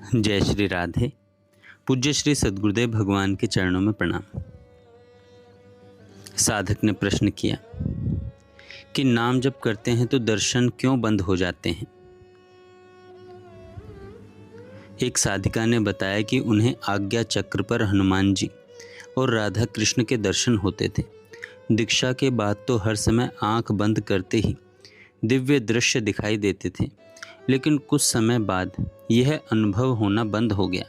जय श्री राधे। पूज्य श्री सद्गुरुदेव भगवान के चरणों में प्रणाम। साधक ने प्रश्न किया कि नाम जप करते हैं तो दर्शन क्यों बंद हो जाते हैं। एक साधिका ने बताया कि उन्हें आज्ञा चक्र पर हनुमान जी और राधा कृष्ण के दर्शन होते थे। दीक्षा के बाद तो हर समय आंख बंद करते ही दिव्य दृश्य दिखाई देते थे, लेकिन कुछ समय बाद यह अनुभव होना बंद हो गया।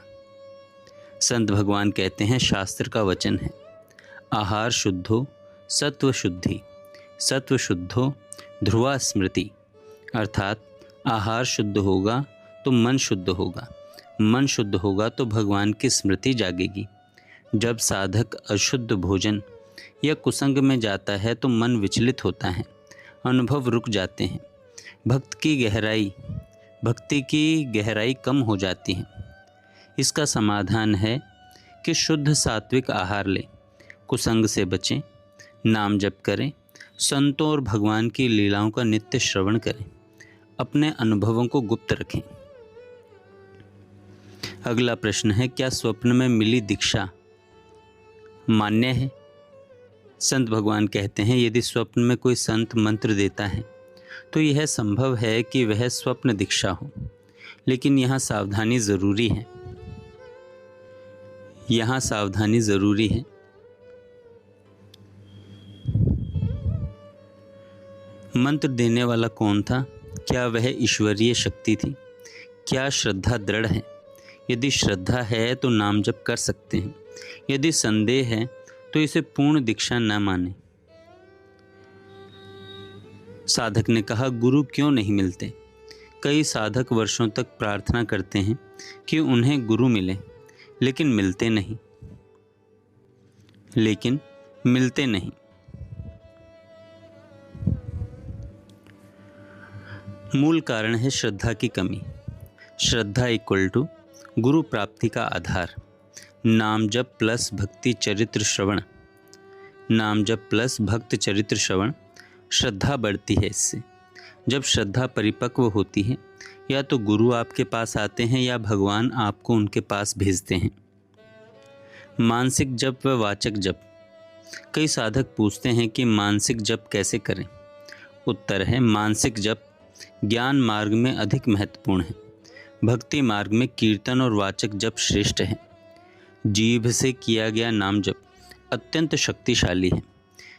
संत भगवान कहते हैं, शास्त्र का वचन है, आहार शुद्धो सत्व शुद्धि, सत्व शुद्धो ध्रुवा स्मृति। अर्थात आहार शुद्ध होगा तो मन शुद्ध होगा, मन शुद्ध होगा तो भगवान की स्मृति जागेगी। जब साधक अशुद्ध भोजन या कुसंग में जाता है तो मन विचलित होता है, अनुभव रुक जाते हैं, भक्ति की गहराई कम हो जाती है। इसका समाधान है कि शुद्ध सात्विक आहार लें, कुसंग से बचें, नाम जप करें, संतों और भगवान की लीलाओं का नित्य श्रवण करें, अपने अनुभवों को गुप्त रखें। अगला प्रश्न है, क्या स्वप्न में मिली दीक्षा मान्य है? संत भगवान कहते हैं, यदि स्वप्न में कोई संत मंत्र देता है तो यह संभव है कि वह स्वप्न दीक्षा हो, लेकिन यहाँ सावधानी जरूरी है। मंत्र देने वाला कौन था? क्या वह ईश्वरीय शक्ति थी? क्या श्रद्धा दृढ़ है? यदि श्रद्धा है तो नाम जप कर सकते हैं, यदि संदेह है तो इसे पूर्ण दीक्षा न माने। साधक ने कहा, गुरु क्यों नहीं मिलते? कई साधक वर्षों तक प्रार्थना करते हैं कि उन्हें गुरु मिले, लेकिन मिलते नहीं। मूल कारण है श्रद्धा की कमी। श्रद्धा इक्वल टू गुरु प्राप्ति का आधार। नाम जप प्लस भक्ति चरित्र श्रवण, नाम जप प्लस भक्त चरित्र श्रवण, श्रद्धा बढ़ती है इससे। जब श्रद्धा परिपक्व होती है, या तो गुरु आपके पास आते हैं या भगवान आपको उनके पास भेजते हैं। मानसिक जप व वाचक जप। कई साधक पूछते हैं कि मानसिक जप कैसे करें। उत्तर है, मानसिक जप ज्ञान मार्ग में अधिक महत्वपूर्ण है। भक्ति मार्ग में कीर्तन और वाचक जप श्रेष्ठ है। जीभ से किया गया नाम जप अत्यंत शक्तिशाली है,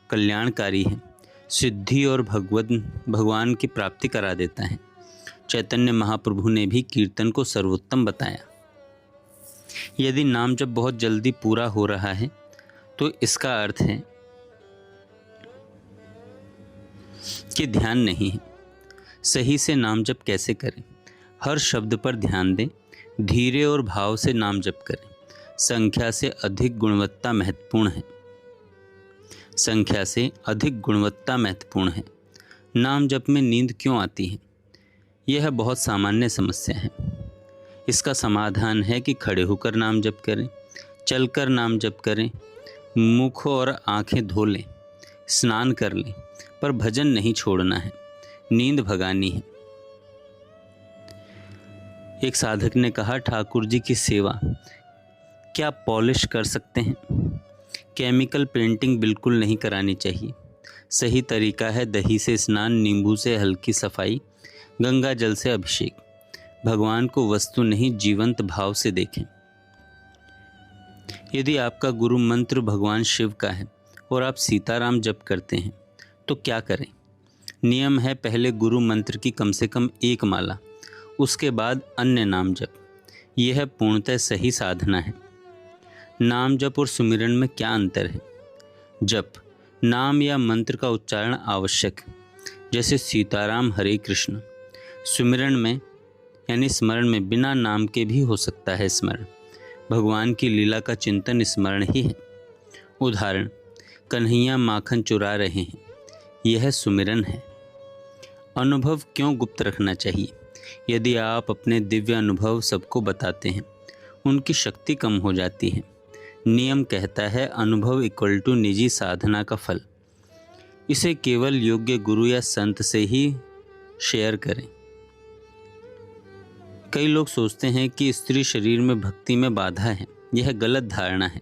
कल्याणकारी है, सिद्धि और भगवान की प्राप्ति करा देता है। चैतन्य महाप्रभु ने भी कीर्तन को सर्वोत्तम बताया। यदि नाम जप बहुत जल्दी पूरा हो रहा है तो इसका अर्थ है कि ध्यान नहीं है। सही से नाम जप कैसे करें? हर शब्द पर ध्यान दें, धीरे और भाव से नाम जप करें। संख्या से अधिक गुणवत्ता महत्वपूर्ण है। नाम जप में नींद क्यों आती है? यह बहुत सामान्य समस्या है। इसका समाधान है कि खड़े होकर नाम जप करें, चलकर नाम जप करें, मुख और आंखें धो लें, स्नान कर लें, पर भजन नहीं छोड़ना है, नींद भगानी है। एक साधक ने कहा, ठाकुर जी की सेवा क्या पॉलिश कर सकते हैं? केमिकल पेंटिंग बिल्कुल नहीं करानी चाहिए। सही तरीका है दही से स्नान, नींबू से हल्की सफाई, गंगा जल से अभिषेक। भगवान को वस्तु नहीं, जीवंत भाव से देखें। यदि आपका गुरु मंत्र भगवान शिव का है और आप सीताराम जप करते हैं तो क्या करें? नियम है, पहले गुरु मंत्र की कम से कम एक माला, उसके बाद अन्य नाम जप। यह पूर्णतः सही साधना है। नाम जप और सुमिरन में क्या अंतर है? जप नाम या मंत्र का उच्चारण आवश्यक है, जैसे सीताराम हरे कृष्ण। सुमिरन में यानी स्मरण में बिना नाम के भी हो सकता है स्मरण। भगवान की लीला का चिंतन स्मरण ही है। उदाहरण, कन्हैया माखन चुरा रहे हैं, यह सुमिरन है। अनुभव क्यों गुप्त रखना चाहिए? यदि आप अपने दिव्य अनुभव सबको बताते हैं, उनकी शक्ति कम हो जाती है। नियम कहता है, अनुभव इक्वल टू निजी साधना का फल। इसे केवल योग्य गुरु या संत से ही शेयर करें। कई लोग सोचते हैं कि स्त्री शरीर में भक्ति में बाधा है। यह गलत धारणा है।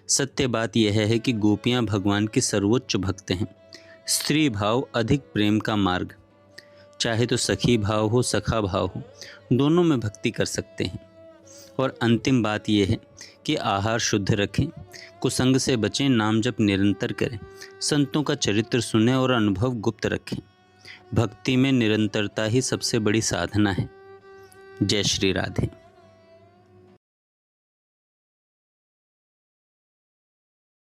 सत्य बात यह है कि गोपियां भगवान की सर्वोच्च भक्त हैं। स्त्री भाव अधिक प्रेम का मार्ग, चाहे तो सखी भाव हो सखा भाव हो, दोनों में भक्ति कर सकते हैं। और अंतिम बात यह है कि आहार शुद्ध रखें, कुसंग से बचें, नाम जप निरंतर करें, संतों का चरित्र सुनें और अनुभव गुप्त रखें। भक्ति में निरंतरता ही सबसे बड़ी साधना है। जय श्री राधे।